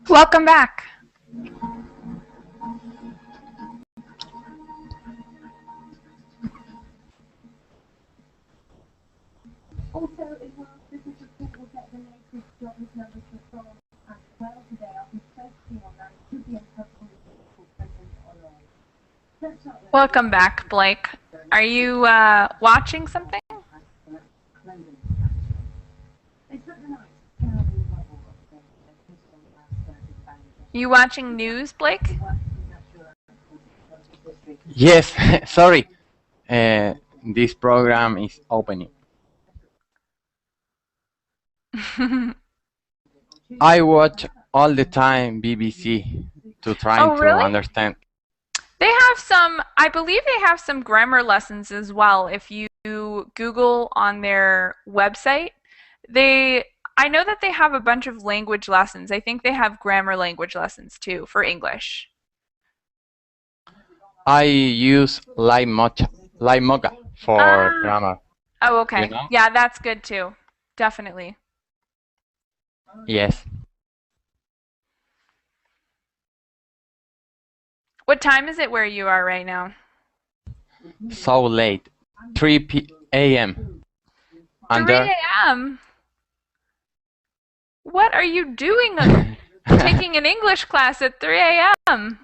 Welcome back. Welcome back, Blake. Are you watching something? You watching news, Blake? Yes, sorry. This program is opening. I watch all the time BBC to try to understand. They have some, I believe they have some grammar lessons as well. If you Google on their website, I know that they have a bunch of language lessons. I think they have grammar language lessons too for English. I use Mocha for grammar. Oh, okay. You know? Yeah, that's good too. Definitely. Yes. What time is it where you are right now? So late. 3 a.m. 3 a.m.? What are you doing taking an English class at 3 a.m.?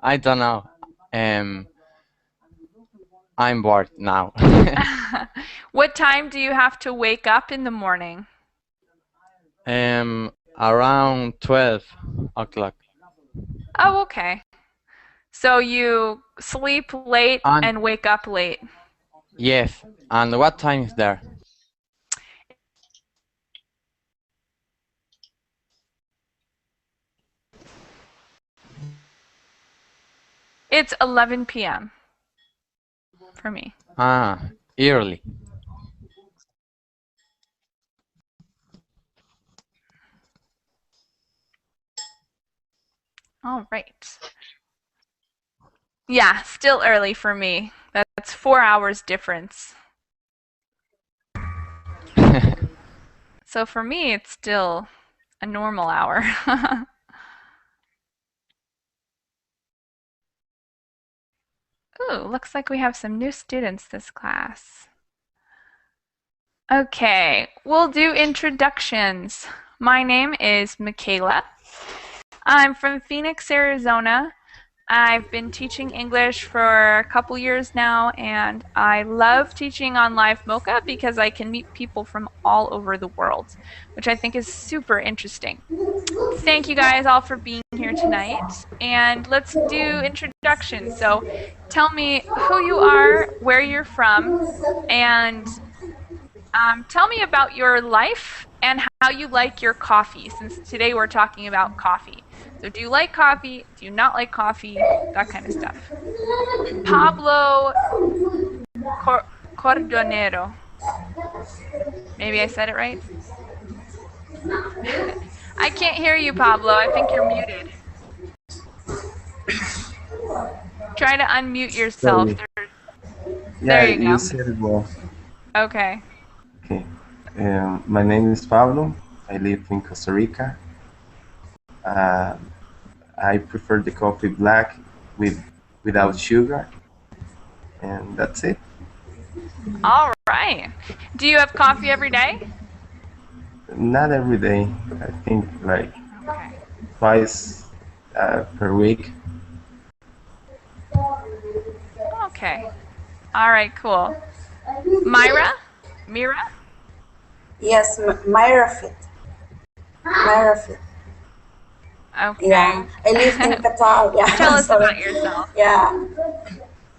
I don't know. I'm bored now. What time do you have to wake up in the morning? Around 12 o'clock. Oh, okay. So you sleep late and wake up late. Yes. And what time is there? It's 11 p.m. for me. Early. All right. Yeah, still early for me. That's 4 hours difference. So for me, it's still a normal hour. Ooh, looks like we have some new students this class. Okay, we'll do introductions. My name is Michaela. I'm from Phoenix, Arizona. I've been teaching English for a couple years now, and I love teaching on Live Mocha because I can meet people from all over the world, which I think is super interesting. Thank you guys all for being here tonight, and let's do introductions. So tell me who you are, where you're from, and tell me about your life and how you like your coffee, since today we're talking about coffee. So do you like coffee? Do you not like coffee? That kind of stuff. Pablo Cordonero. Maybe I said it right? I can't hear you, Pablo. I think you're muted. Try to unmute yourself. There you go. You said it well. Okay. Okay. My name is Pablo. I live in Costa Rica. I prefer the coffee black without sugar, and that's it. All right. Do you have coffee every day? Not every day. I think like twice per week. Okay. All right, cool. Myra? Mira? Yes, Myra Fit. Myra Fit. Okay. Yeah, I live in Qatar. Yeah. Tell us about yourself. Yeah,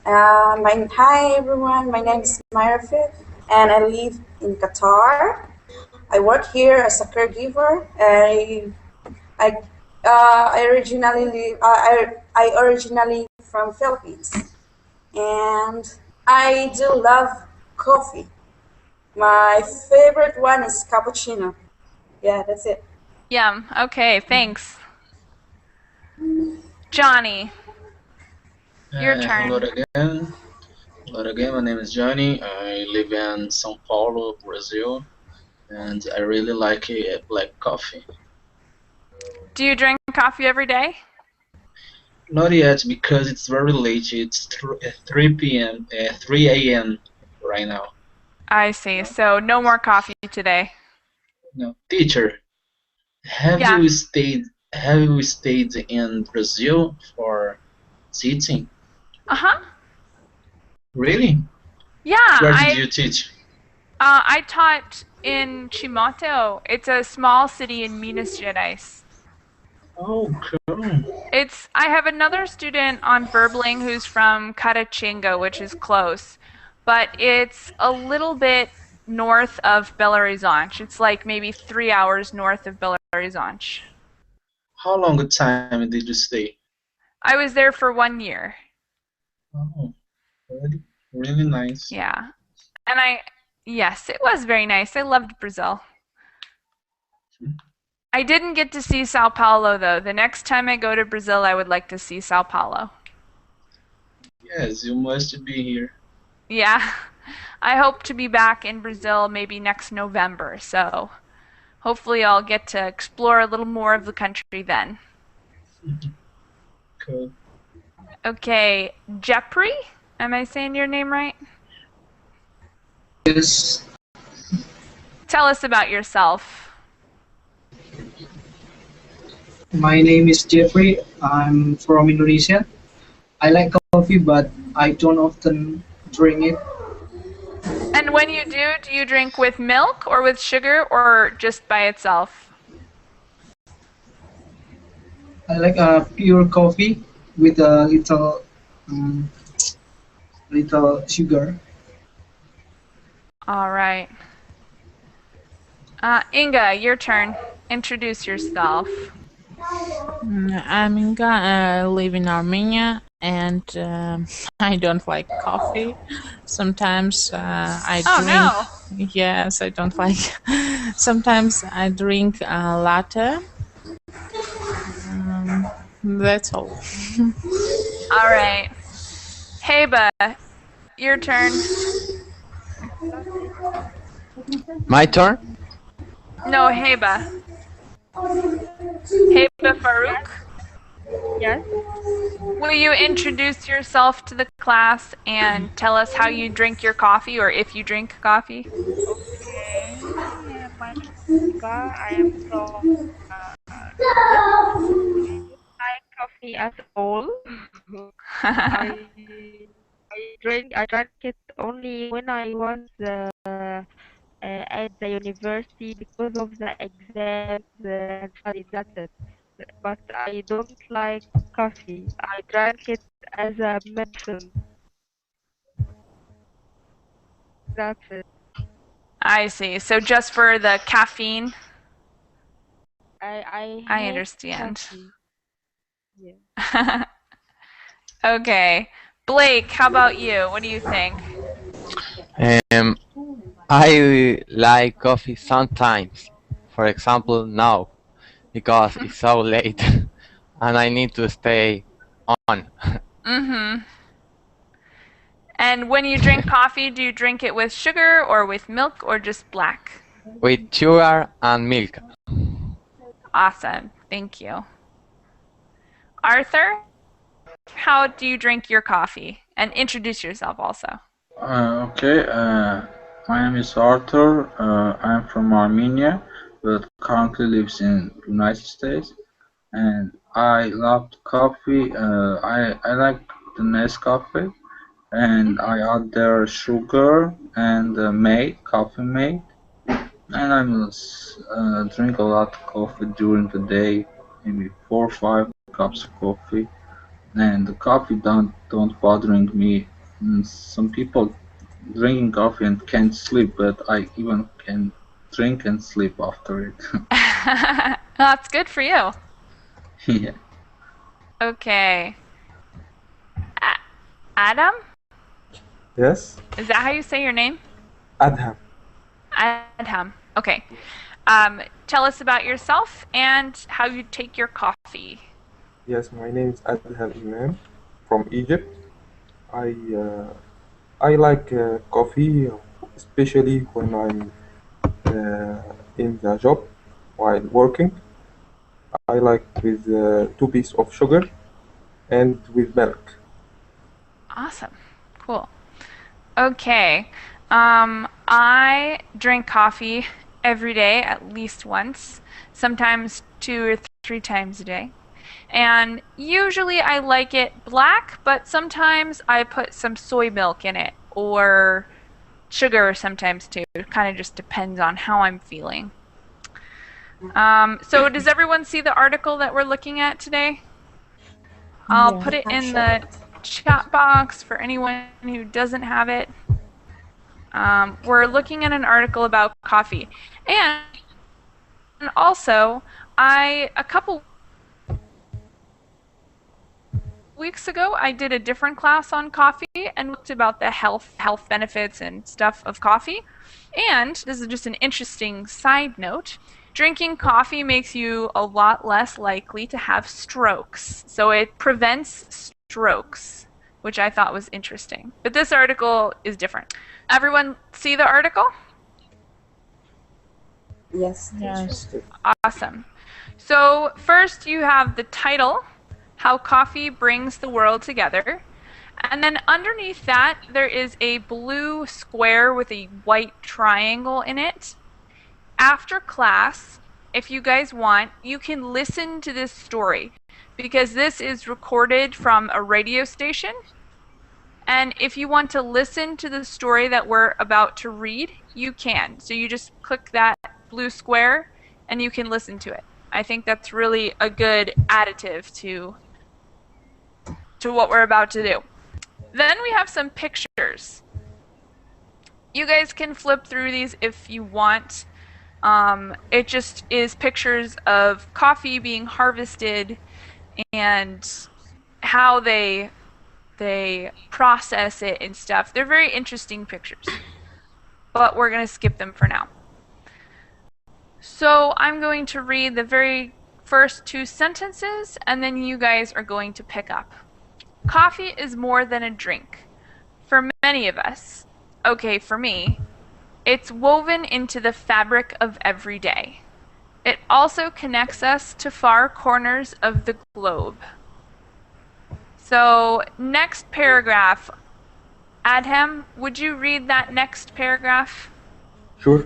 Hi everyone, my name is Myrafit and I live in Qatar. I work here as a caregiver. I, I originally I originally from Philippines, and I do love coffee. My favorite one is cappuccino. Yeah, that's it. Yum. Okay, thanks. Johnny, your Hello turn. again. Hello again. My name is Johnny. I live in São Paulo, Brazil, and I really like black coffee. Do you drink coffee every day? Not yet because it's very late. It's 3 p.m., 3 a.m. right now. I see. So no more coffee today. No, teacher, have Yeah. you stayed? Have you stayed in Brazil for teaching? Uh-huh. Really? Yeah, Where did you teach? I taught in Chimoto. It's a small city in Minas Gerais. Oh, cool. I have another student on Burbling who's from Caratinga, which is close, but it's a little bit north of Belo Horizonte. It's like maybe 3 hours north of Belo Horizonte. How long a time did you stay? I was there for 1 year. Oh, really, really nice. Yeah. And yes, it was very nice. I loved Brazil. I didn't get to see Sao Paulo though. The next time I go to Brazil, I would like to see Sao Paulo. Yes, you must be here. Yeah. I hope to be back in Brazil maybe next November. So hopefully I'll get to explore a little more of the country then. Cool. Okay, Jeffrey? Am I saying your name right? Yes. Tell us about yourself. My name is Jeffrey. I'm from Indonesia. I like coffee, but I don't often drink it. And when you do you drink with milk or with sugar or just by itself? I like pure coffee with a little sugar. All right. Inga, your turn. Introduce yourself. I'm Inga. I live in Armenia, and I don't like coffee. Sometimes I drink. No. Yes, I don't like. Sometimes I drink latte. That's all. All right. Heba, your turn. My turn? No, Heba. Heba Farouk? Yes. Will you introduce yourself to the class and tell us how you drink your coffee or if you drink coffee? Okay. My name is Ika. I am from Egypt. I don't like coffee at all. I drank it only when I was at the university because of the exams and studies. That's it. But I don't like coffee. I drank it as a medicine. That's it. I see. So just for the caffeine? I I hate understand. coffee. Yeah. Okay. Blake, how about you? What do you think? I like coffee sometimes. For example, now, because it's so late and I need to stay on. Mm-hmm. And when you drink coffee, do you drink it with sugar or with milk or just black? With sugar and milk. Awesome. Thank you. Arthur, how do you drink your coffee? And introduce yourself also. Okay, my name is Arthur. I'm from Armenia, but currently lives in United States. And I love coffee. I like the Nescafe, and I add there sugar and coffee mate. And I must drink a lot of coffee during the day, maybe 4 or 5 cups of coffee. And the coffee don't bothering me Some people drinking coffee and can't sleep, but I even can drink and sleep after it. That's good for you. Yeah. Okay. Adam? Yes, Is that how you say your name? Adham. Adham. Okay. Tell us about yourself and how you take your coffee. Yes, my name is Adham Imam from Egypt. I I like coffee, especially when I'm in the job while working. I like with 2 pieces of sugar and with milk. Awesome. Cool. Okay. I drink coffee every day at least once, sometimes 2 or 3 times a day. And usually I like it black, but sometimes I put some soy milk in it or sugar sometimes too. It kind of just depends on how I'm feeling. So does everyone see the article that we're looking at today? I'll put it in the chat box for anyone who doesn't have it. We're looking at an article about coffee. And also, a couple weeks ago, I did a different class on coffee and looked about the health benefits and stuff of coffee. And this is just an interesting side note. Drinking coffee makes you a lot less likely to have strokes. So it prevents strokes, which I thought was interesting. But this article is different. Everyone see the article? Yes. Yes. Awesome. So first you have the title, How Coffee Brings the World Together. And then underneath that, there is a blue square with a white triangle in it. After class, if you guys want, you can listen to this story because this is recorded from a radio station. And if you want to listen to the story that we're about to read, you can. So you just click that blue square and you can listen to it. I think that's really a good additive to what we're about to do. Then we have some pictures. You guys can flip through these if you want. It just is pictures of coffee being harvested and how they process it and stuff. They're very interesting pictures, but we're going to skip them for now. So I'm going to read the very first 2 sentences, and then you guys are going to pick up. Coffee is more than a drink. For many of us, okay, for me, it's woven into the fabric of every day. It also connects us to far corners of the globe. So, next paragraph. Adham, would you read that next paragraph? Sure.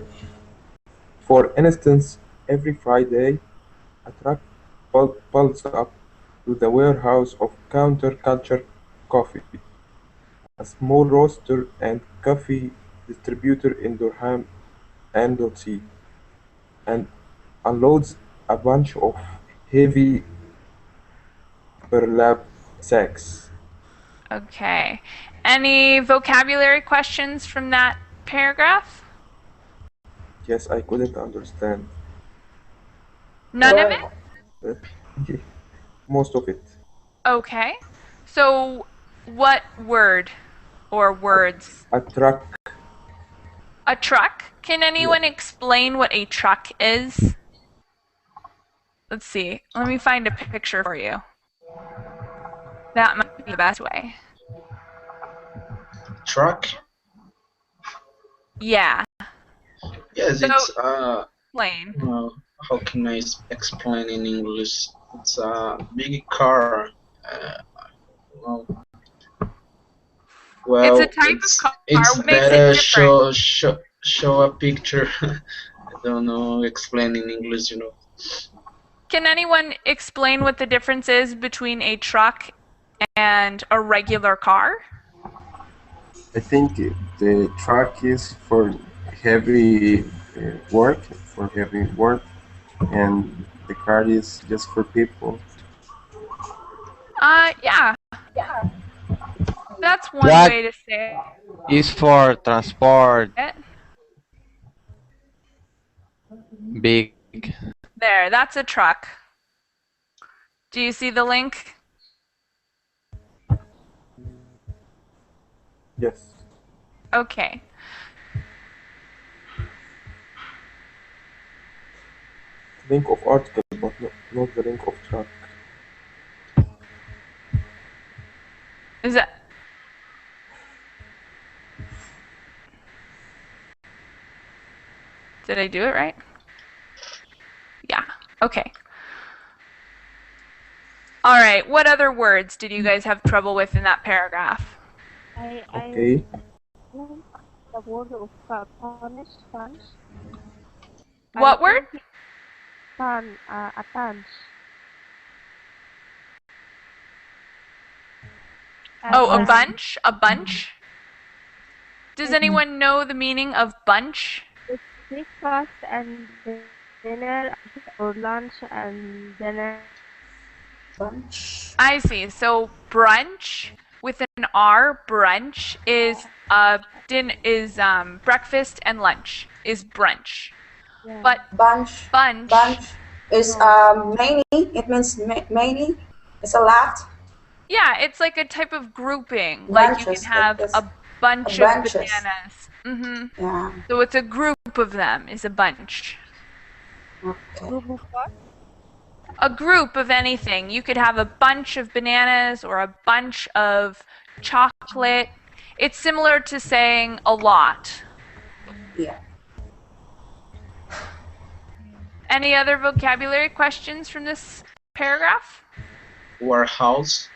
For instance, every Friday, a truck pulls up to the warehouse of Counterculture Coffee, a small roaster and coffee distributor in Durham, Anglesey, and unloads a bunch of heavy burlap sacks. Okay. Any vocabulary questions from that paragraph? Yes, I couldn't understand. None of it? Most of it. Okay. So, what word or words? A truck. A truck? Can anyone explain what a truck is? Let's see. Let me find a picture for you. That might be the best way. Truck? Yeah. Yes, So, it's Explain. how can I explain in English? It's a big car. Well, It's a type of car. it's What makes better it different? show a picture. I don't know, explain in English, Can anyone explain what the difference is between a truck and a regular car? I think the truck is for heavy work, and the car is just for people. Yeah. that's one Truck way to say is for transport it. big. There, that's a truck. Do you see the link? Yes. Okay. Link of article, but not the link of track. Is that Did I do it right? Yeah. Okay. All right. What other words did you guys have trouble with in that paragraph? Okay. The word of punch. What word? A punch. Oh, a And bunch? A bunch? Does anyone know the meaning of bunch? it's breakfast and dinner or lunch and dinner. Bunch. I see. So brunch with an R, brunch is breakfast and lunch is brunch. Yeah. But Bunch. bunch, Bunch is No. many. It means many. It's a lot. yeah, it's like a type of grouping. Like you can Bunches. Like have this. a bunch of Bunches. bananas. Yeah. So it's a group of them is a bunch. Okay. Group of what? A group of anything. You could have a bunch of bananas or a bunch of chocolate. It's similar to saying a lot. Yeah. Any other vocabulary questions from this paragraph? Warehouse.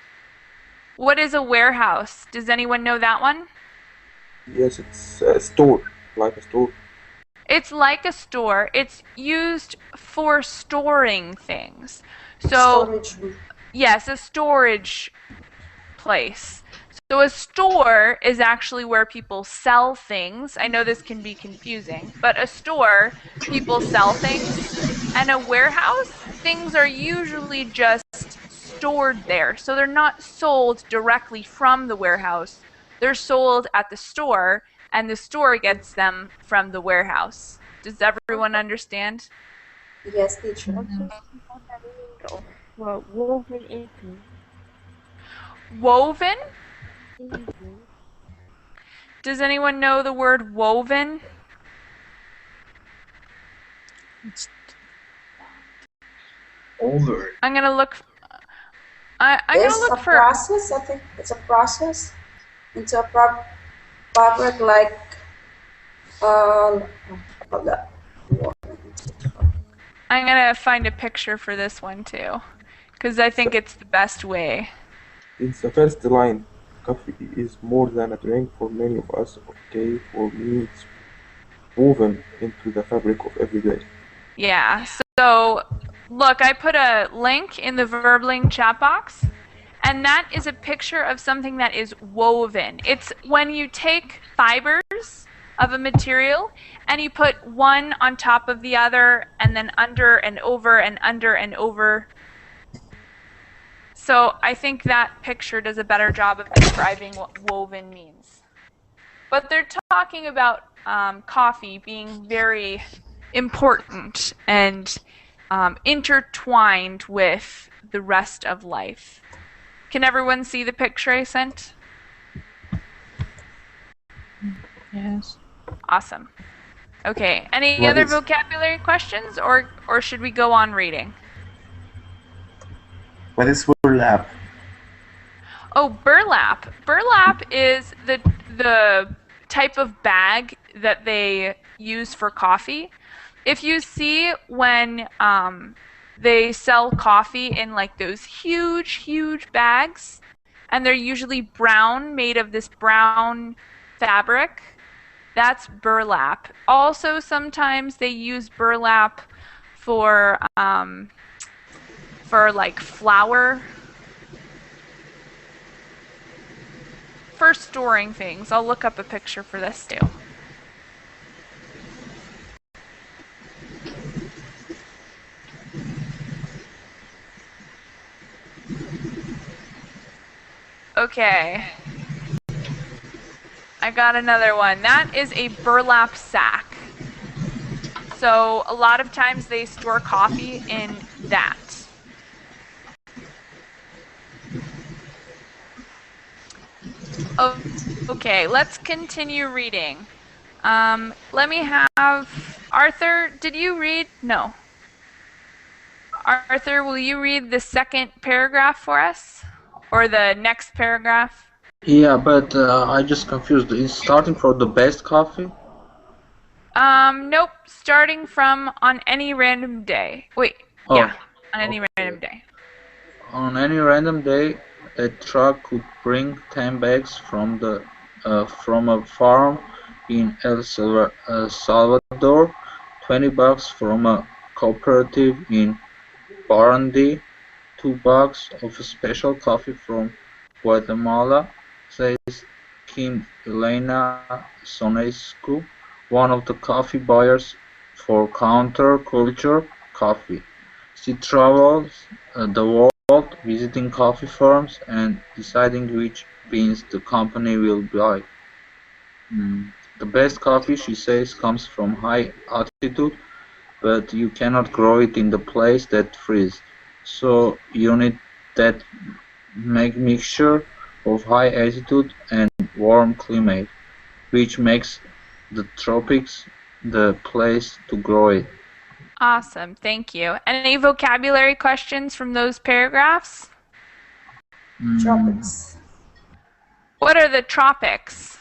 What is a warehouse? Does anyone know that one? Yes, it's a store, like a store. It's like a store. It's used for storing things. So, Storage. yes, a storage place. So a store is actually where people sell things. I know this can be confusing, but a store, people sell things. And a warehouse, things are usually just stored there. So they're not sold directly from the warehouse. They're sold at the store, and the store gets them from the warehouse. Does everyone understand? Yes, teacher. Also, you know the meaning of woven into. Woven? Into. Does anyone know the word woven? Over. I'm gonna look. I'm gonna It's a look for. process. I think it's a process into a fabric like that. I'm gonna find a picture for this one too, because I think it's the best way. In the first line, coffee is more than a drink for many of us. Okay, for me, it's woven into the fabric of every day. Yeah. So look, I put a link in the Verbling chat box, and that is a picture of something that is woven. It's when you take fibers of a material and you put one on top of the other and then under and over and under and over. So I think that picture does a better job of describing what woven means. But they're talking about coffee being very important and intertwined with the rest of life. Can everyone see the picture I sent? Yes. Awesome. Okay. Any What other is- vocabulary questions, or should we go on reading? What is burlap? Oh, burlap. Burlap is the type of bag that they use for coffee. If you see when they sell coffee in like those huge bags, and they're usually brown, made of this brown fabric, that's burlap. Also, sometimes they use burlap for like flour, for storing things. I'll look up a picture for this too. Okay. I got another one. That is a burlap sack. So a lot of times they store coffee in that. Okay, let's continue reading. Let me have Arthur. Did you read? No. Arthur, will you read the second paragraph for us? Or the next paragraph? Yeah, but I just confused. It's starting from the best coffee? Nope. Starting from on any random day. Wait, yeah, on any random day. On any random day, a truck could bring 10 bags from a farm in Salvador, $20 from a cooperative in Burundi, $2 of special coffee from Guatemala, says Kim Elena Sonescu, one of the coffee buyers for Counterculture Coffee. She travels the world visiting coffee farms and deciding which beans the company will buy. The best coffee, she says, comes from high altitude, but you cannot grow it in the place that freezes. So you need that mixture of high altitude and warm climate, which makes the tropics the place to grow it. Awesome, thank you. Any vocabulary questions from those paragraphs? Tropics. What are the tropics?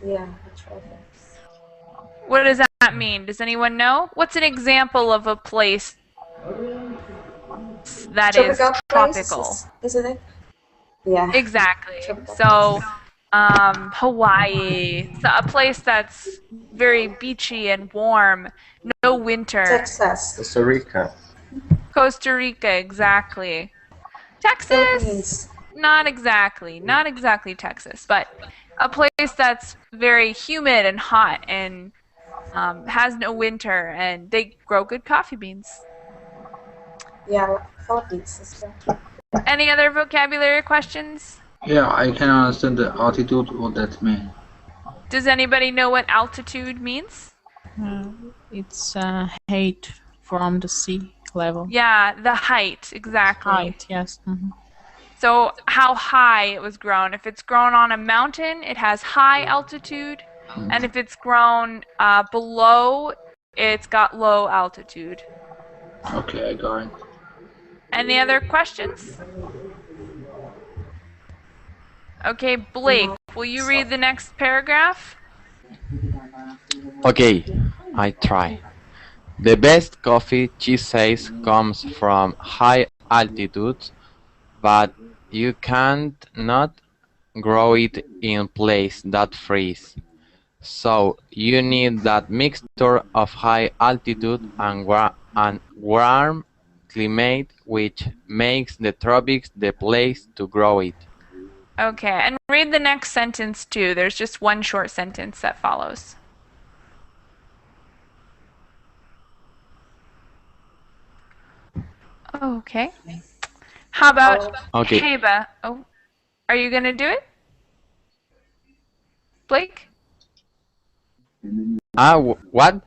Yeah, tropics. What does that mean? Does anyone know? What's an example of a place that is tropical? Places, isn't it? Yeah. Exactly. Tropical So, Hawaii, so a place that's very beachy and warm, no winter. Texas. Costa Rica. Costa Rica, exactly. Texas? Philippines. Not exactly Texas, but a place that's very humid and hot and has no winter, and they grow good coffee beans. Yeah, Philippines as well. Any other vocabulary questions? Yeah, I can understand the altitude, what that means. Does anybody know what altitude means? It's height from the sea level. Yeah, the height, exactly. Height, yes. Mm-hmm. So how high it was grown. If it's grown on a mountain, it has high altitude. And if it's grown below, it's got low altitude. Okay, I got it. Any other questions? Okay, Blake, will you read the next paragraph? Okay, I try. The best coffee, she says, comes from high altitudes, but you can't not grow it in place that freeze. So you need that mixture of high altitude and warm climate, which makes the tropics the place to grow it. Okay, and read the next sentence too. There's just one short sentence that follows. Okay. How about Heba? Oh, are you gonna do it, Blake? What?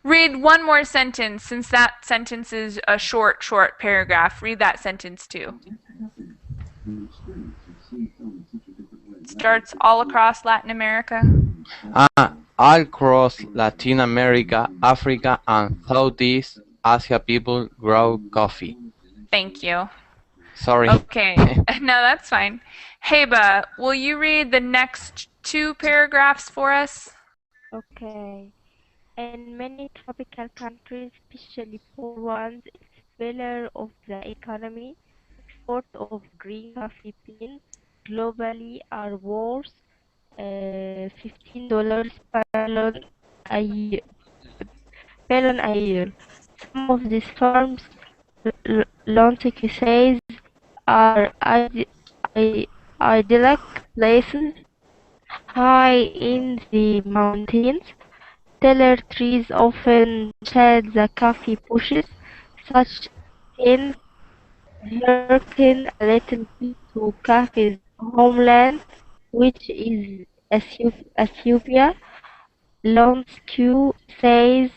Read one more sentence, since that sentence is a short paragraph. Read that sentence too. Starts all across Latin America. All across Latin America, Africa, and Southeast Asia, people grow coffee. Thank you. Sorry. Okay, no, that's fine. Heba, will you read the next two paragraphs for us? Okay. In many tropical countries, especially poor ones, it's pillar of the economy. Export of green coffee beans globally are worth $15 per year. Some of these farms, Lontic says, are idyllic places high in the mountains. Teller trees often shade the coffee bushes. Such things hearken a little bit to coffee's homeland, which is Ethiopia. Longitude says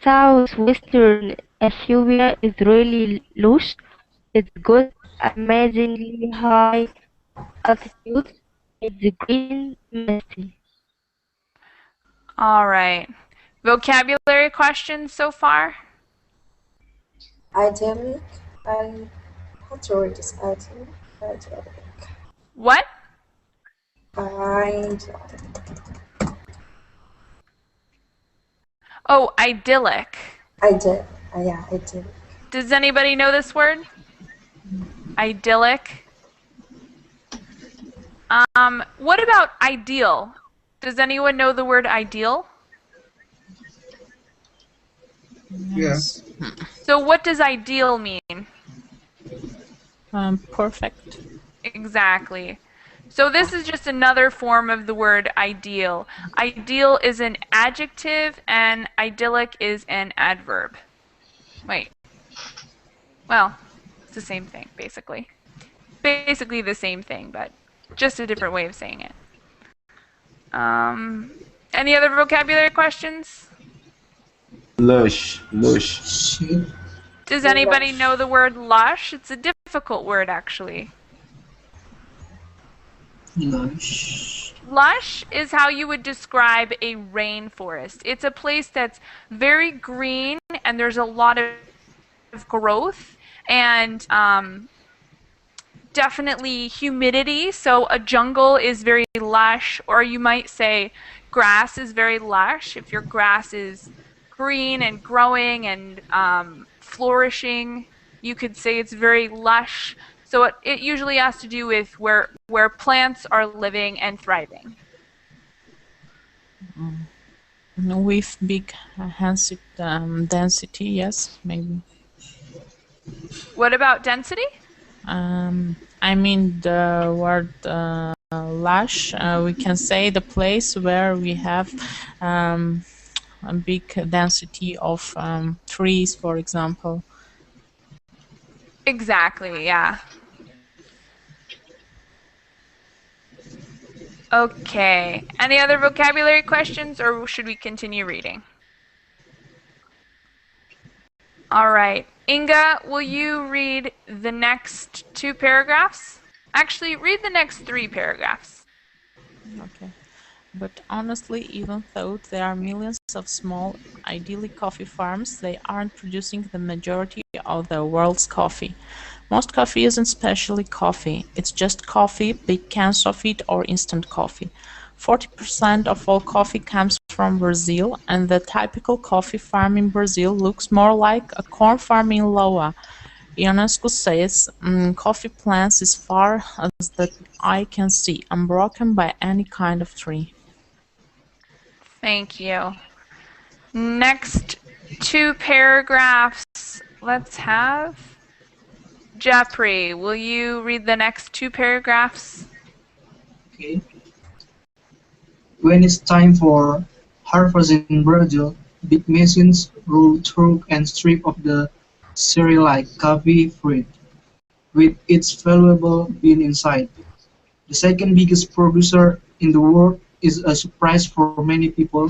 southwestern Ethiopia is really lush. It's got amazingly high altitude. It's green, misty. All right. Vocabulary questions so far? Idyllic. I had to read this idyllic. Idyllic. What? And Oh, idyllic. I did. Yeah, I did. Does anybody know this word? Idyllic. What about ideal? Does anyone know the word ideal? Yes. So what does ideal mean? Perfect. Exactly. So this is just another form of the word ideal. Ideal is an adjective and idyllic is an adverb. Wait. Well, it's the same thing, basically. Basically the same thing, but just a different way of saying it. Any other vocabulary questions? Lush. Does anybody know the word lush? It's a difficult word, actually. Lush. Lush is how you would describe a rainforest. It's a place that's very green and there's a lot of growth and definitely humidity. So a jungle is very lush, or you might say grass is very lush. If your grass is green and growing and flourishing, you could say it's very lush. So it usually has to do with where plants are living and thriving. With big density, yes, maybe. What about density? I mean the word lush. We can say the place where we have a big density of trees, for example. Exactly, yeah. Okay. Any other vocabulary questions, or should we continue reading? All right. Inga, will you read the next 2 paragraphs? Actually, read the next 3 paragraphs. Okay. But honestly, even though there are millions of small, idyllic coffee farms, they aren't producing the majority of the world's coffee. Most coffee isn't specialty coffee. It's just coffee, big cans of it, or instant coffee. 40% of all coffee comes from Brazil, and the typical coffee farm in Brazil looks more like a corn farm in Loa. UNESCO says coffee plants as far as the eye can see, unbroken by any kind of tree. Thank you. Next 2 paragraphs, let's have Japri. Will you read the next 2 paragraphs? Okay. When it's time for harvest in Brazil, big machines roll through and strip off the cereal-like coffee fruit, with its valuable bean inside. The second biggest producer in the world is a surprise for many people,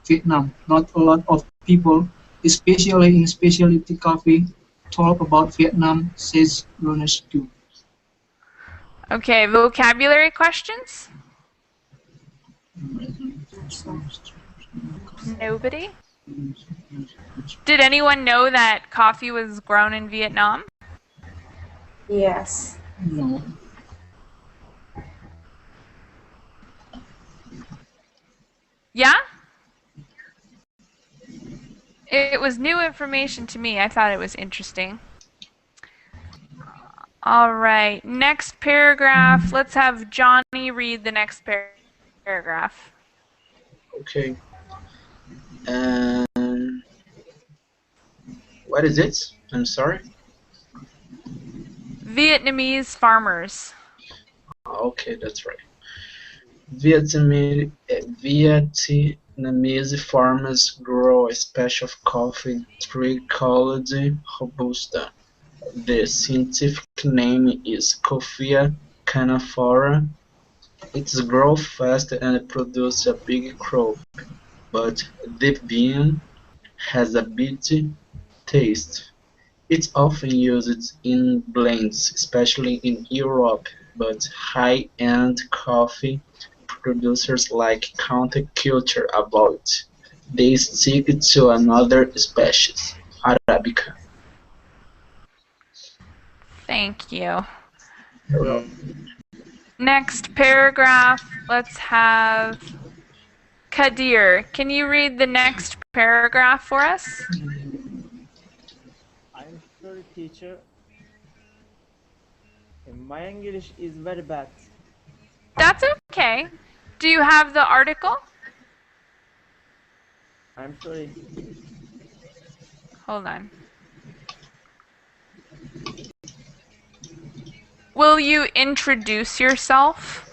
Vietnam. Not a lot of people, especially in specialty coffee, talk about Vietnam, says UNESCO. Okay, vocabulary questions? Nobody? Did anyone know that coffee was grown in Vietnam? Yes. No. Yeah? It was new information to me. I thought it was interesting. All right, next paragraph. Let's have Johnny read the next paragraph. Okay. What is it? I'm sorry. Vietnamese farmers. Okay, that's right. Vietnamese farmers grow a special coffee tree called Robusta. The scientific name is Coffea canephora. It grows fast and produces a big crop, but the bean has a bitter taste. It's often used in blends, especially in Europe, but high-end coffee producers like counterculture avoid. They stick to another species, Arabica. Thank you. Hello. Next paragraph, let's have Kadir. Can you read the next paragraph for us? I'm sorry, teacher. My English is very bad. That's okay. Do you have the article? I'm sorry. Hold on. Will you introduce yourself?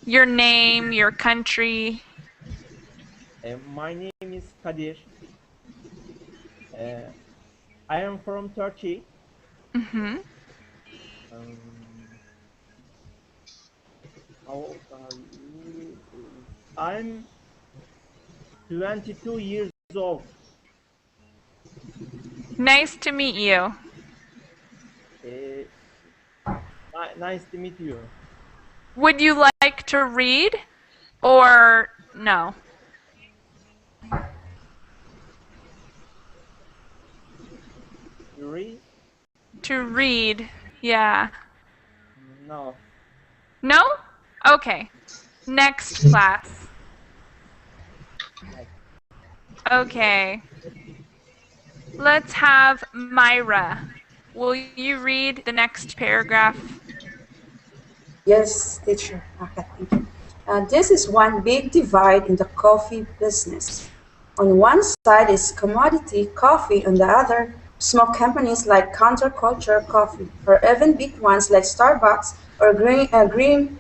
Your name, your country. My name is Kadir. Uh, I am from Turkey. Mm-hmm. Um, how, I'm 22 years old. Nice to meet you. Uh, nice to meet you. Would you like to read or no? Yuri? To read, yeah. No. No? Okay. Next class. Next. Okay. Let's have Myra. Will you read the next paragraph? Yes, teacher. Okay, thank you. This is one big divide in the coffee business. On one side is commodity coffee, on the other, small companies like counterculture coffee, or even big ones like Starbucks or Green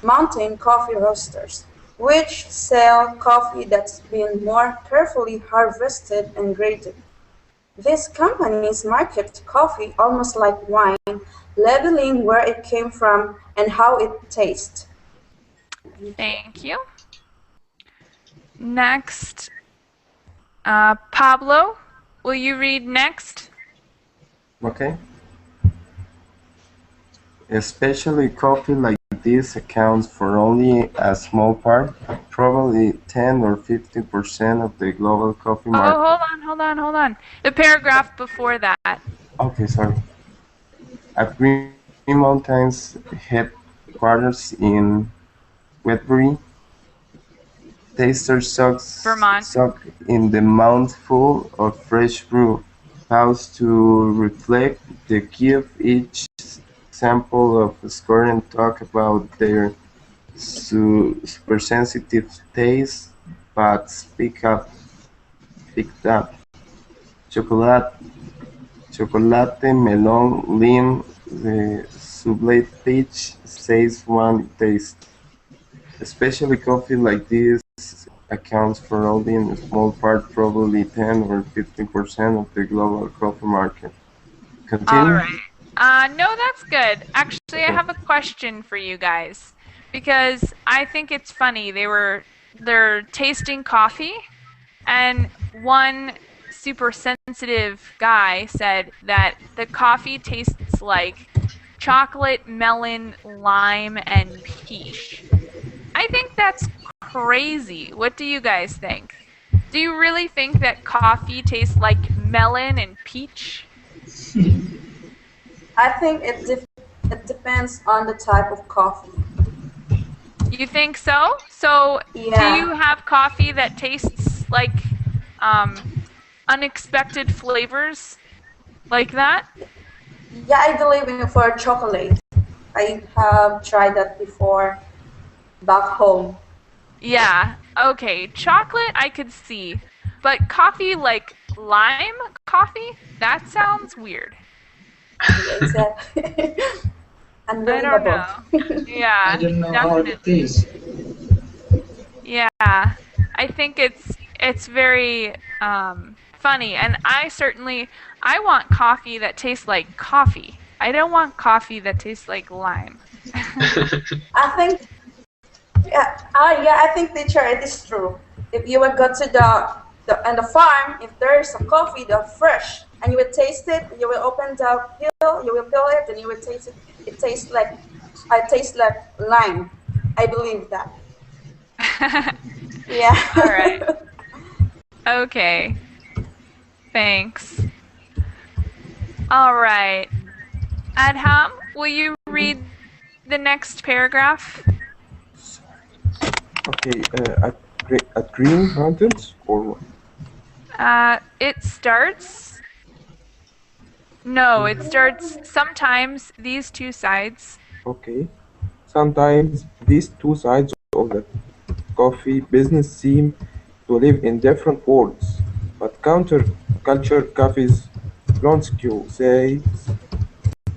Mountain coffee roasters, which sell coffee that's been more carefully harvested and graded. These companies market coffee almost like wine, labeling where it came from and how it tastes. Thank you. Next, Pablo, will you read next? Okay. Especially coffee like this accounts for only a small part, probably 10 or 15% of the global coffee Oh, market. hold on. The paragraph before that. Okay, sorry. At Green Mountain's headquarters in Wetbury, tasters Vermont. soak in the mouthful of fresh brew, pause to reflect, they give each sample of a score and talk about their supersensitive taste, but picked up. Chocolate, melon, lime, the sublet peach, says one taste. Especially coffee like this accounts for only a small part, probably 10 or 15% of the global coffee market. All Continue? right. No, that's good. Actually, I Okay. have a question for you guys because I think it's funny. They're tasting coffee, and one super sensitive guy said that the coffee tastes like chocolate, melon, lime, and peach. I think that's crazy. What do you guys think? Do you really think that coffee tastes like melon and peach? I think it depends on the type of coffee. You think so? So, do Yeah, you have coffee that tastes like um, unexpected flavors like that? yeah, I believe in for chocolate. I have tried that before back home. Yeah. Okay. Chocolate, I could see. But coffee like lime coffee? That sounds weird. Yeah, exactly. I don't Unbelievable. know. I Yeah, don't know how it definitely. tastes. Yeah. I think it's very funny, and I want coffee that tastes like coffee. I don't want coffee that tastes like lime. I think, I think, teacher, it is true. If you would go to the farm, if there is a coffee that's fresh, and you will taste it, you will open the peel, you will peel it, and you will taste it. It tastes like lime. I believe that. All right. Yeah. Okay. Thanks. All right. Adham, will you read the next paragraph? Okay, at Green Mountains or what? It starts. No, it starts sometimes these two sides. Okay. Sometimes these two sides of the coffee business seem to live in different worlds, but counterculture cafes Blonsky says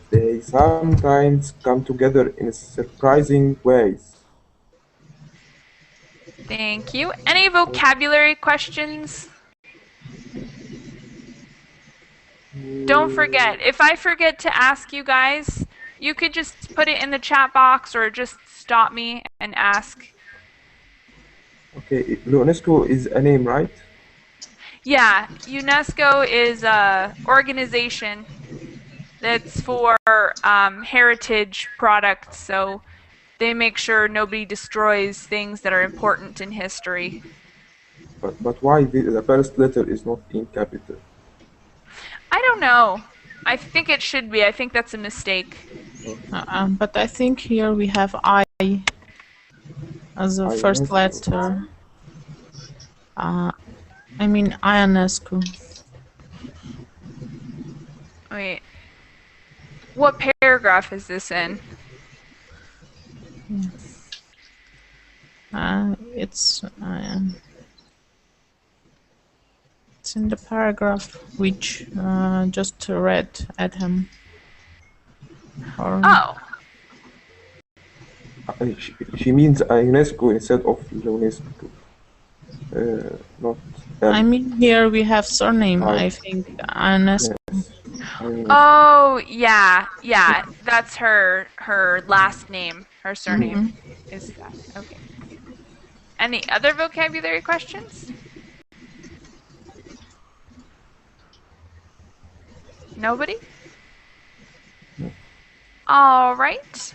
they sometimes come together in surprising ways. Thank you. Any vocabulary questions? Don't forget, if I forget to ask you guys, you could just put it in the chat box or just stop me and ask. Okay, UNESCO is a name, right? Yeah, UNESCO is a organization that's for heritage products, so they make sure nobody destroys things that are important in history. But why the first letter is not in capital? I don't know. I think it should be. I think that's a mistake. But I think here we have I as the first letter. I mean Ionescu. Wait. What paragraph is this in? It's in the paragraph which just read at him. Oh. She means UNESCO instead of UNESCO. Not. I mean, here we have surname. I think Ionescu. Yes. Oh, yeah. That's her last name. Her surname is that. Okay. Any other vocabulary questions? Nobody? All right.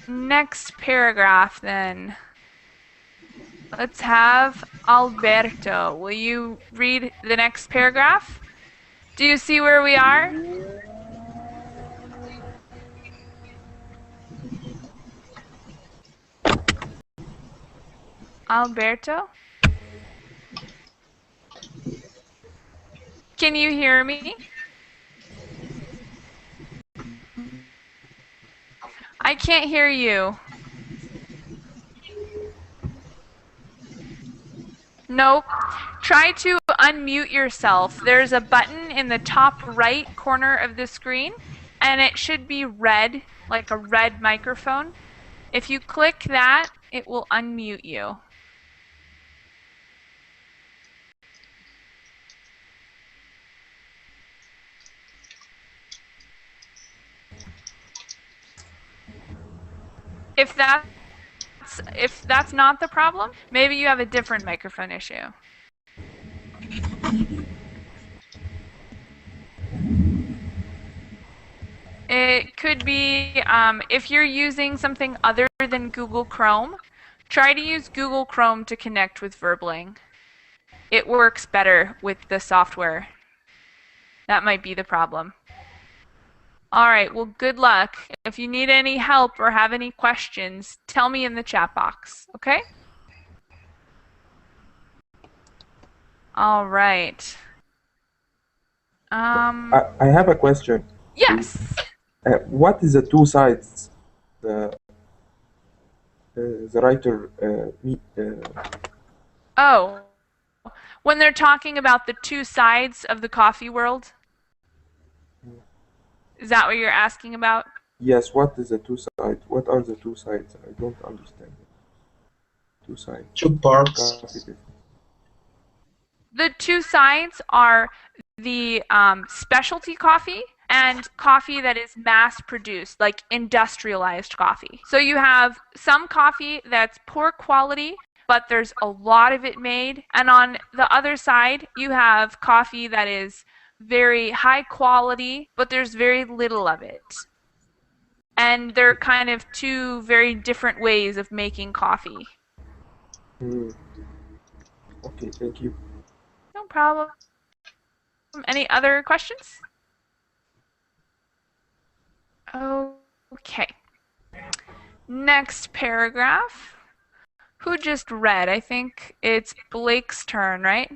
Next paragraph then. Let's have Alberto. Will you read the next paragraph? Do you see where we are? Alberto? Can you hear me? I can't hear you. Nope. Try to unmute yourself. There's a button in the top right corner of the screen, and it should be red, like a red microphone. If you click that, it will unmute you. If that's not the problem, maybe you have a different microphone issue. It could be if you're using something other than Google Chrome, try to use Google Chrome to connect with Verbling. It works better with the software. That might be the problem. All right, well, good luck. If you need any help or have any questions, tell me in the chat box, okay? All right. I have a question. Yes. What is the two sides the writer Oh, when they're talking about the two sides of the coffee world? Is that what you're asking about? Yes, what is the two sides? What are the two sides? I don't understand. Two sides. Two parts. The two sides are the specialty coffee and coffee that is mass produced, like industrialized coffee. So you have some coffee that's poor quality, but there's a lot of it made. And on the other side, you have coffee that is very high quality, but there's very little of it. And they're kind of two very different ways of making coffee. Okay, thank you. No problem. Any other questions? Okay. Next paragraph. Who just read? I think it's Blake's turn, right?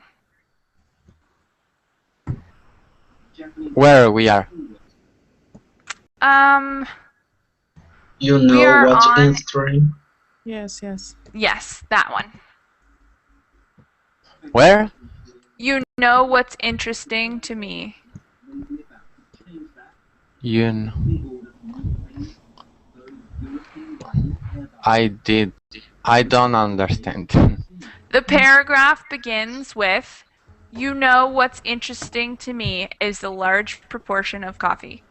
Where we are? You We know are what on. interesting? Yes, yes. Yes, that one. Where? You know what's interesting to me. You know. I don't understand. The paragraph begins with, you know what's interesting to me is the large proportion of coffee.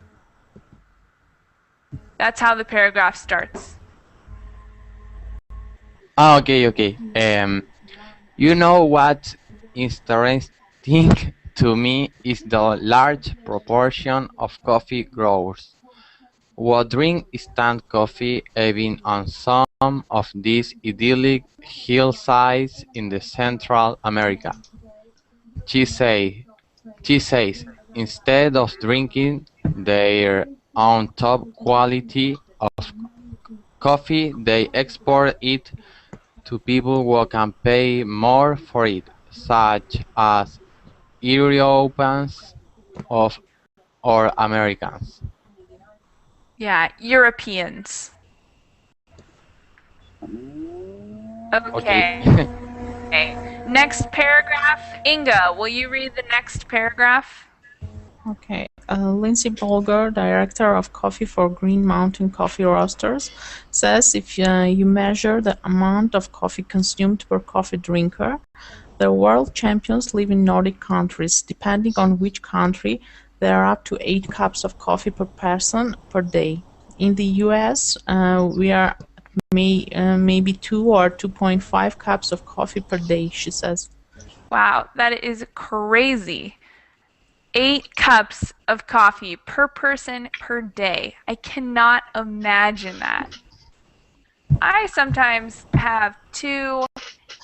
That's how the paragraph starts. Okay. You know what interesting to me is the large proportion of coffee growers who drink instant coffee even on some of these idyllic hillsides in the Central America. She say, she says instead of drinking their own top quality of coffee, they export it to people who can pay more for it, such as Europeans of or Americans. Yeah, Europeans. Okay. Okay. Next paragraph. Inga, will you read the next paragraph? Okay. Lindsay Bolger, director of coffee for Green Mountain Coffee Roasters, says if you measure the amount of coffee consumed per coffee drinker, the world champions live in Nordic countries. Depending on which country, there are up to 8 cups of coffee per person per day. In the US, we are maybe 2 or 2.5 cups of coffee per day, she says. Wow, that is crazy. 8 cups of coffee per person per day. I cannot imagine that. I sometimes have 2,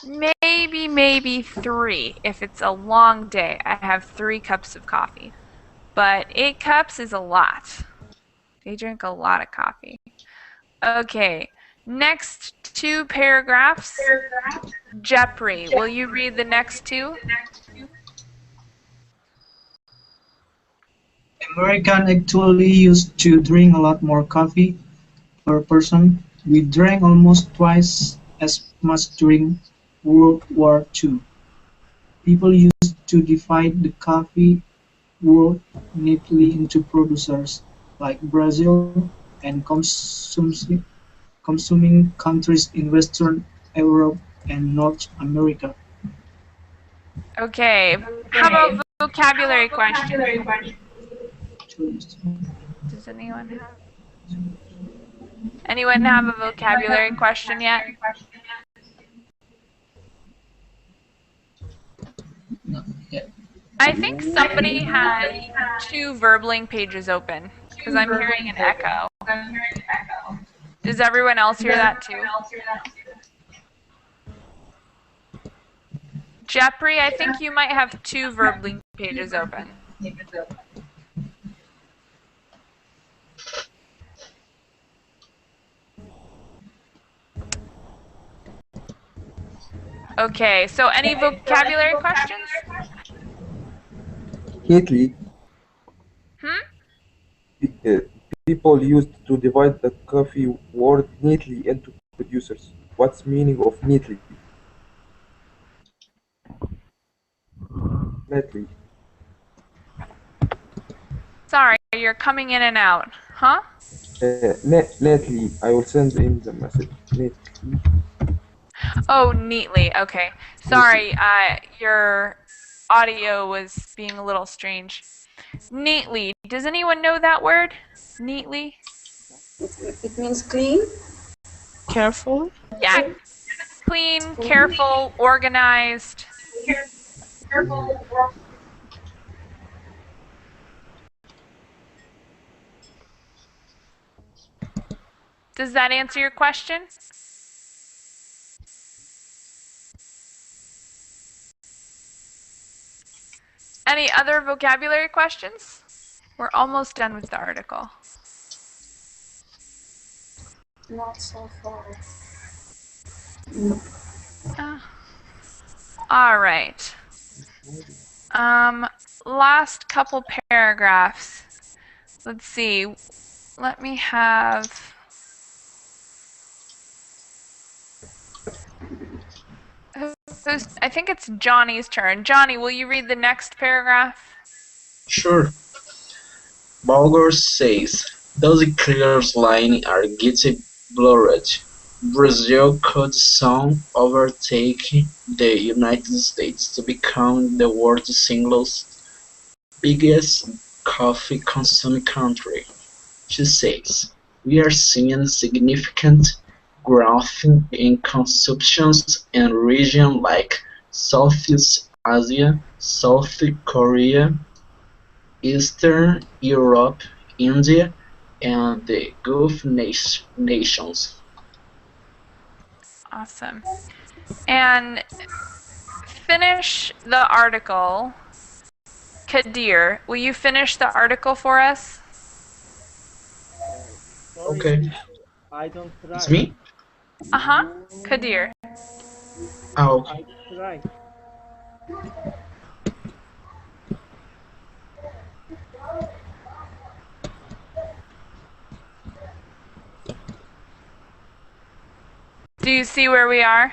maybe 3. If it's a long day, I have 3 cups of coffee. But 8 cups is a lot. They drink a lot of coffee. Okay, next 2 paragraphs. Jeffrey, will you read the next 2? Americans actually used to drink a lot more coffee per person. We drank almost twice as much during World War II. People used to divide the coffee world neatly into producers like Brazil and consuming countries in Western Europe and North America. Okay, how about vocabulary question? Does anyone have a vocabulary question yet? I think somebody has 2 verbling pages open because I'm hearing an echo. Does everyone else hear that too? Jeffrey, I think you might have 2 verbling pages open. Okay, so any vocabulary questions? Neatly, Hmm? people used to divide the coffee world neatly into producers. What's meaning of neatly? Neatly. Sorry, you're coming in and out. Huh? Neatly. I will send in the message. Neatly. Oh, neatly. Okay. Sorry, your audio was being a little strange. Neatly. Does anyone know that word? Neatly? It means clean. Carefully? Yeah. Clean, careful, organized. Does that answer your question? Any other vocabulary questions? We're almost done with the article. Not so far. All right. Last couple paragraphs. Let's see. Let me have. I think it's Johnny's turn. Johnny, will you read the next paragraph? Sure. Bulgar says, those clear lines are getting blurred. Brazil could soon overtake the United States to become the world's single biggest coffee consuming country. She says, we are seeing significant growth in consumption in regions like Southeast Asia, South Korea, Eastern Europe, India, and the Gulf nations. Awesome. And finish the article. Kadir, will you finish the article for us? Sorry, Okay. teacher, I don't try. It's me? Uh-huh. Kadir. Oh, I okay. don't try. Do you see where we are?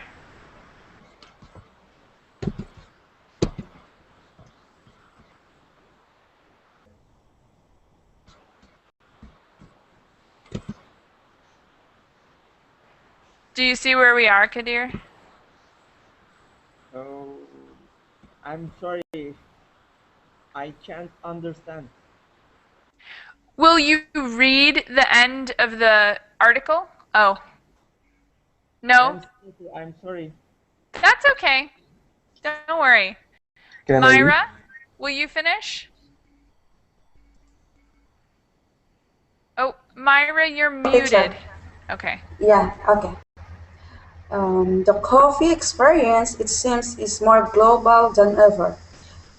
Do you see where we are, Kadir? Oh, I'm sorry. I can't understand. Will you read the end of the article? Oh. No? I'm sorry. That's okay. Don't worry. Can I Myra, will you finish? Oh, Myra, you're muted. Okay. Yeah, okay. The coffee experience, it seems, is more global than ever.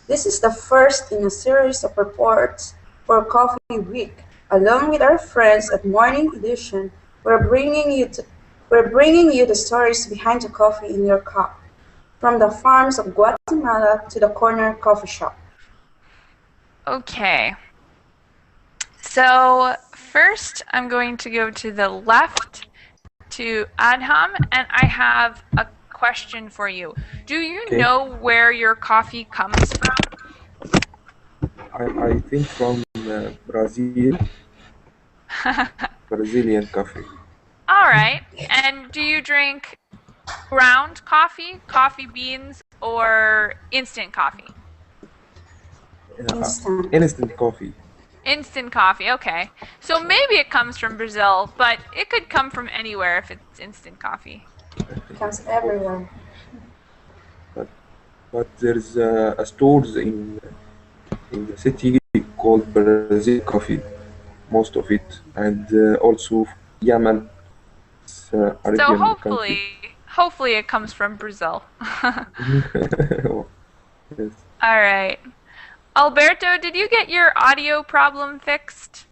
This is the first in a series of reports for Coffee Week. Along with our friends at Morning Edition, we're bringing you the stories behind the coffee in your cup, from the farms of Guatemala to the corner coffee shop. Okay. So first, I'm going to go to the left to Adham, and I have a question for you. Do you Okay. know where your coffee comes from? I think from Brazil, Brazilian coffee. All right. And do you drink ground coffee, coffee beans, or instant coffee? Instant coffee. Instant coffee, okay. So maybe it comes from Brazil, but it could come from anywhere if it's instant coffee. It comes everywhere. But there's a stores in the city called Brazil coffee, most of it, and also Yemen, it's So Arabian country. hopefully it comes from Brazil. Yes. All right. Alberto, did you get your audio problem fixed?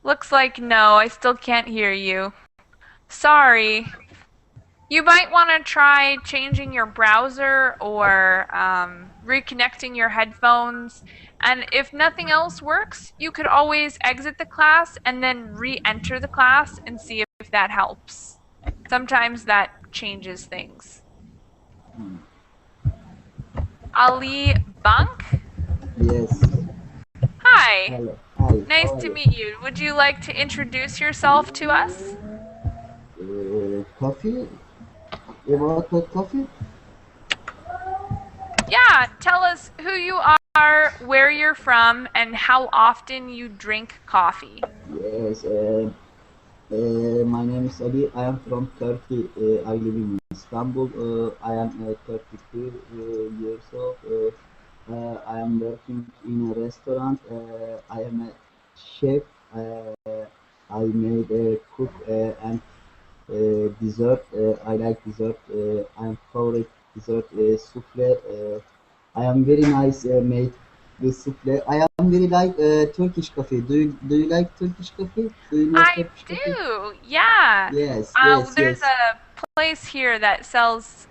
Looks like no, I still can't hear you. Sorry. You might want to try changing your browser or reconnecting your headphones. And if nothing else works, you could always exit the class and then re-enter the class and see if that helps. Sometimes that changes things. Ali Bunk? Yes. Hi. Hello. Hi. Nice How are to you? meet you. Would you like to introduce yourself to us? Coffee? You want coffee? yeah, tell us who you are, where you're from, and how often you drink coffee. Yes, my name is Ali. I am from Turkey. I live in Istanbul. I am 32 years old. I am working in a restaurant. I am a chef. I made a cook and dessert. I like dessert. I am favorite dessert souffle. I am very nice made the souffle. I am very like Turkish coffee. Do you like Turkish coffee? Do you know I Turkish coffee? do, yeah. Yes, yes, There's yes, a place here that sells,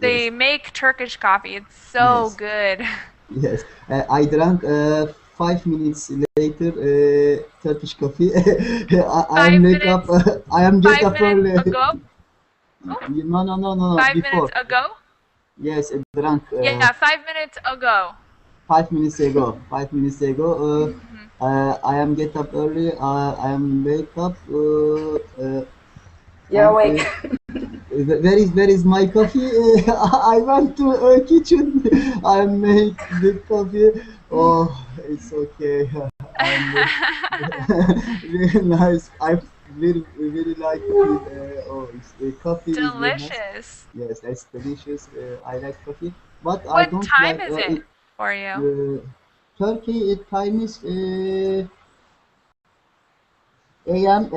they yes, make Turkish coffee. It's so yes, good. yes. I drank 5 minutes later Turkish coffee. I am Five wake up. minutes, I am get five up minutes early. ago. Oh, No, no, no, no, no. 5 minutes Before. ago? Yes, I drank Yeah, 5 minutes ago. 5 minutes ago. 5 minutes ago. Mhm. I am get up early. I am wake up. You're And awake. where is my coffee? I went to kitchen. I make the coffee. Oh, it's okay. I am very nice. I very like it. The coffee is very nice. Delicious. Yes, that's delicious. I like coffee, but I What don't time like is it for you? Turkey. Time is a.m.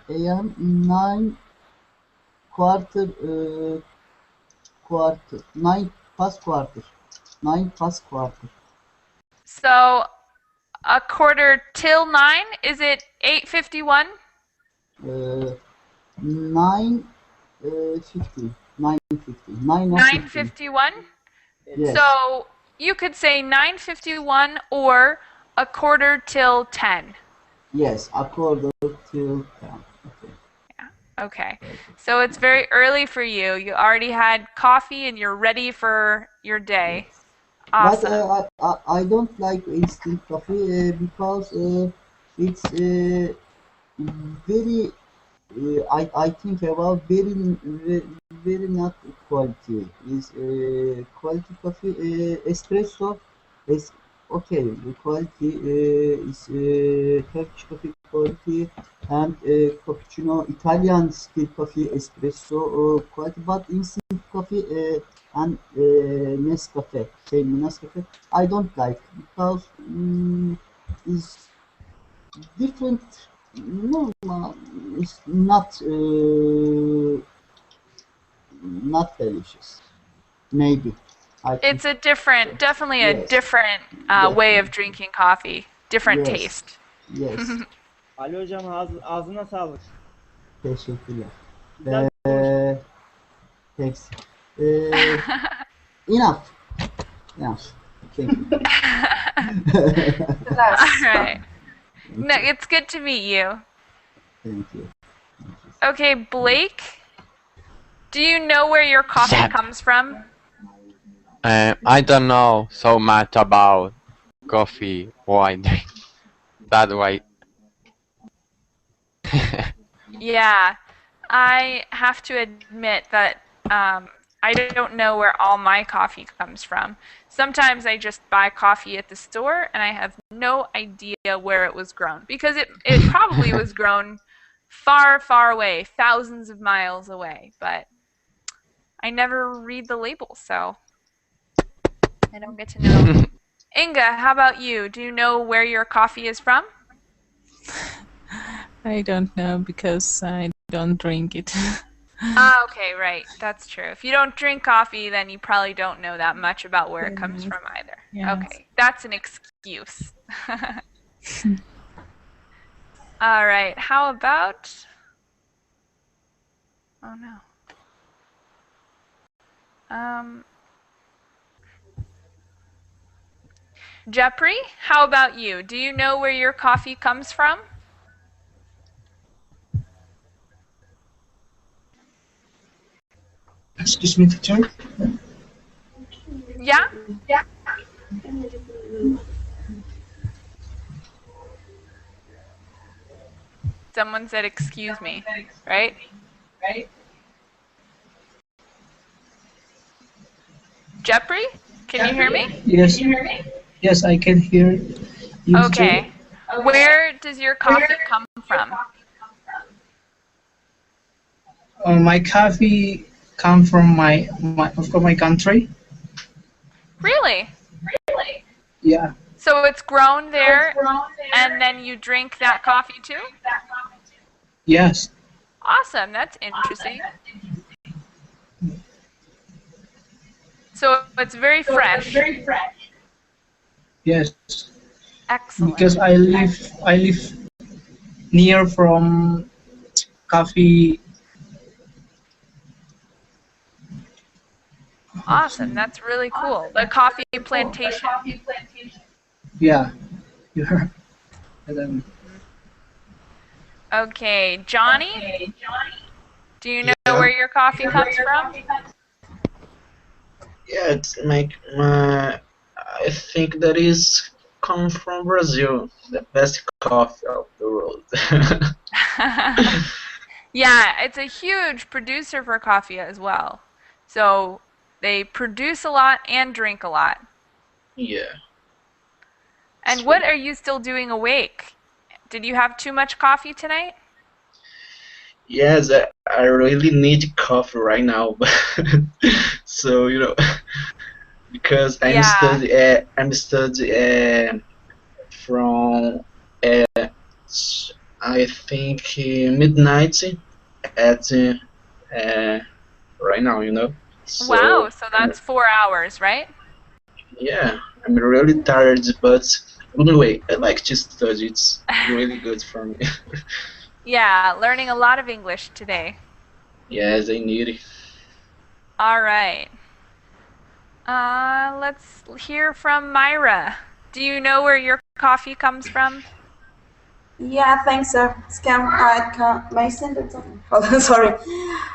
a.m. 9 quarter 9 past quarter. So, a quarter till 9? Is it 8:51? Uh, 9 50 9:50 9 or 15. 9:51? It's Yes, So, you could say 9:51 or a quarter till 10. yes, a quarter till 10. Okay, Okay. perfect. So it's very early for you. You already had coffee and you're ready for your day. Yes, but Awesome. I don't like instant coffee because it's very I think about very not quality is quality coffee espresso is okay. The quality is Turkish coffee quality and cappuccino Italian style coffee espresso quality, but instant coffee and Nescafe same Nescafe I don't like because is different. No, it's not delicious. Maybe I think It's a so. definitely a Yes, different way of definitely. drinking coffee. Different Yes, taste. yes. Ali hocam ağzına sağlık. Teşekkürler. Güzel konuştun. Uh, thanks. Uh, enough. Enough. Thank you. All Yes. right. Thank No, you. it's good to meet you. Thank you. Okay, Blake, do you know where your coffee Sad. comes from? I don't know so much about coffee. Why drink that way? Yeah, I have to admit that I don't know where all my coffee comes from. Sometimes I just buy coffee at the store and I have no idea where it was grown because it probably was grown far, far away, thousands of miles away, but I never read the label, so I don't get to know. Inga, how about you? Do you know where your coffee is from? I don't know because I don't drink it. Ah, okay, right. That's true. If you don't drink coffee, then you probably don't know that much about where it comes Yes. from either. Yes. Okay, that's an excuse. All right, how about. Oh no. Um, Jeffrey, how about you? Do you know where your coffee comes from? Excuse me, teacher. Yeah? Someone said, excuse me, right? Jeffrey, can you hear me? Yes. Yes, I can hear you, teacher. Okay. Where does your coffee come from? My coffee come from my country. Really? Yeah. So it's grown there, and then you drink that coffee too? Yes. Awesome. That's interesting. So it's very fresh. Yes. Excellent. Because I live near from coffee. Awesome. That's really cool. The coffee plantation. Yeah. Yeah. And then, Okay, Johnny, do you know Yeah. where your coffee comes from? Yeah, it's I think that is come from Brazil, the best coffee of the world. Yeah, it's a huge producer for coffee as well. So they produce a lot and drink a lot. Yeah. And what are you still doing awake? Did you have too much coffee tonight? Yes, I really need coffee right now. So, because Yeah. I'm study from I think midnight at right now. Wow, So so that's 4 hours, right? yeah, I'm really tired, but anyway, I like to study. It's really good for me. Yeah, learning a lot of English today. Yes, I need it. All right. Let's hear from Myra. Do you know where your coffee comes from? Yeah, thanks, sir. Scam. My sentence. Hold on, sorry.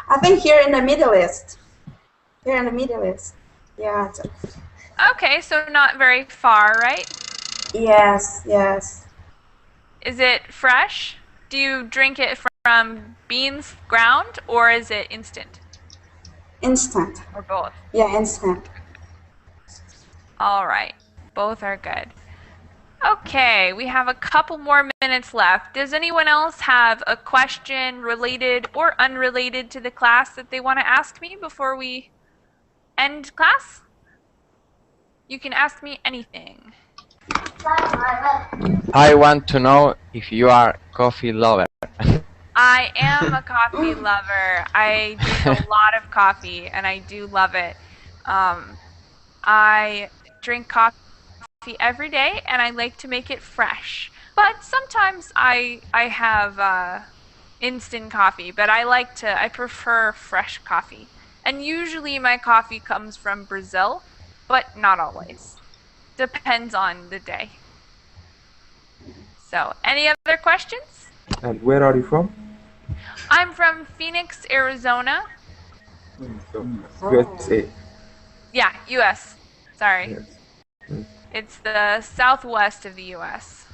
I think here in the Middle East. Here in the Middle East. Yeah. Okay, so not very far, right? Yes. Yes. Is it fresh? Do you drink it from beans ground or is it instant? Instant. Or both? Yeah, instant. All right, both are good. Okay, we have a couple more minutes left. Does anyone else have a question related or unrelated to the class that they want to ask me before we end class? You can ask me anything. I want to know if you are coffee lover. I am a coffee lover. I drink a lot of coffee and I do love it. I drink coffee every day and I like to make it fresh. But sometimes I have instant coffee, but I prefer fresh coffee. And usually my coffee comes from Brazil, but not always. Depends on the day. So, any other questions? And where are you from? I'm from Phoenix, Arizona. So, Oh. USA. Yeah, US. Sorry. Yes. Yes. It's the southwest of the US.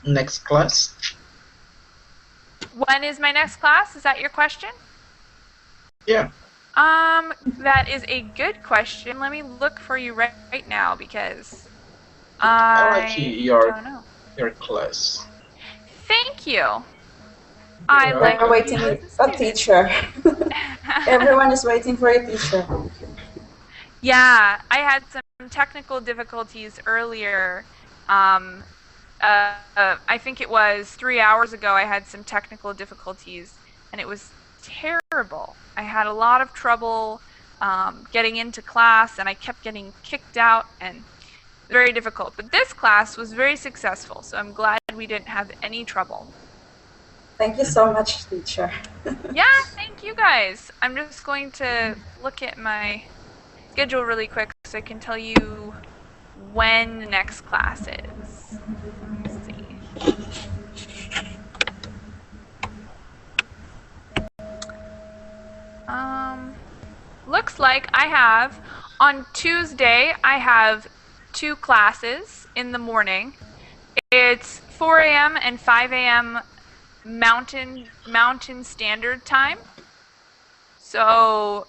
Next class. When is my next class? Is that your question? Yeah. That is a good question. Let me look for you right now because I like don't know. your class. Thank you. I You're like We're welcome. waiting you as a teacher. student. Everyone is waiting for a teacher. Yeah, I had some technical difficulties earlier. I think it was 3 hours ago I had some technical difficulties and it was terrible. I had a lot of trouble getting into class and I kept getting kicked out and very difficult. But this class was very successful, so I'm glad we didn't have any trouble. Thank you so much, teacher. Yeah, thank you guys. I'm just going to look at my schedule really quick so I can tell you when the next class is. Let's see. Looks like I have on Tuesday I have 2 classes in the morning. It's 4 a.m. and 5 a.m. Mountain Standard Time. So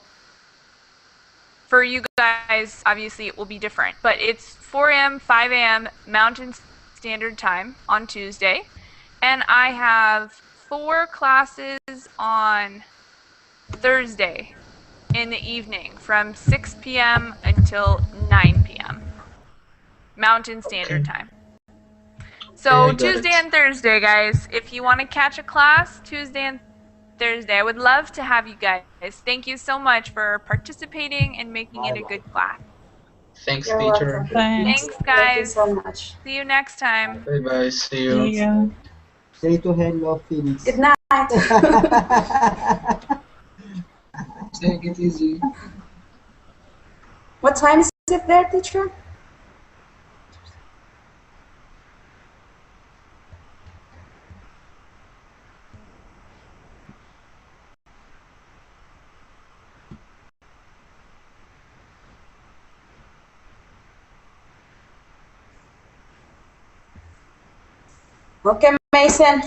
for you guys, obviously it will be different, but it's 4 a.m., 5 a.m. Mountain Standard Time on Tuesday. And I have 4 classes on Thursday in the evening from 6 p.m. until 9 p.m. Mountain Standard Time. So I got Tuesday it. and Thursday, guys, if you want to catch a class, Tuesday and Thursday, I would love to have you guys. Thank you so much for participating and making it a good class. Thanks, You're teacher. welcome. Thanks. Thanks, Thank you guys. so much. See you next time. Bye bye. See you. See ya. Say to hello, Phoenix. Good night. Take it easy. What time is it there, teacher? Okay, Mason.